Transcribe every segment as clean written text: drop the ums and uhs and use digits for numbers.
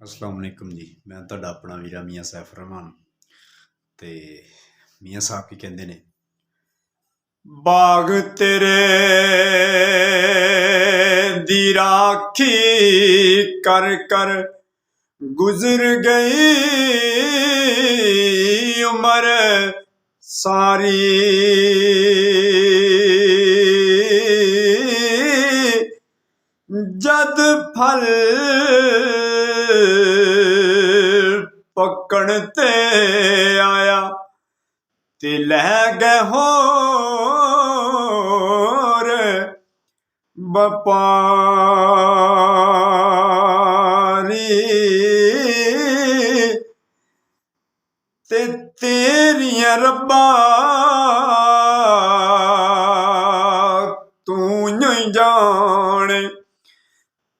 अस्सलाम वालेकुम जी। मैं ਤੁਹਾਡਾ अपना वीरा मियाँ सैफ रहमान ते मियाँ साहब की कहते ने बाग तेरे दी राखी कर कर गुजर गई उम्र सारी जद फल पकड़ ते आया ते लह गए होर बपारी ते तेरियां रब्बा तू ही जाने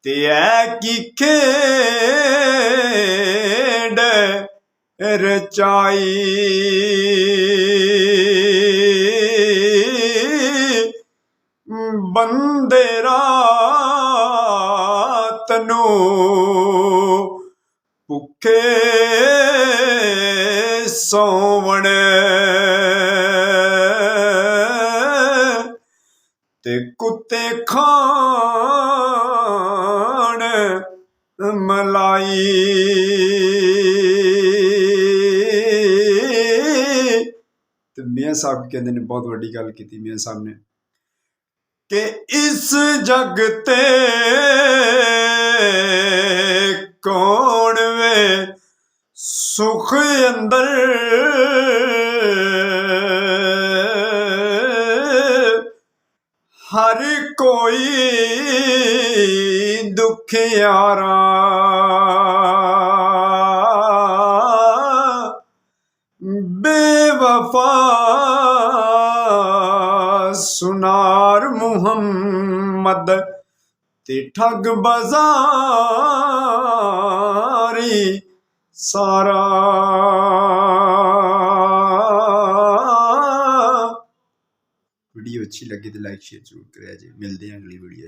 ते ऐ की खेड रचाई बंदे रात नू भुखे सौवण ते कुत्ते खान मलाई ते मियाँ साहब कहते ने बहुत वड्डी गल की मियाँ साहब ने कि इस जग ते कौन वे सुख अंदर हर कोई दुखियारा बेवफा सुनार मुहम्मद ते ठग बाजारी सारा। वीडियो अच्छी लगी तो लाइक शेयर जरूर करें जी। मिलते हैं अगली वीडियो।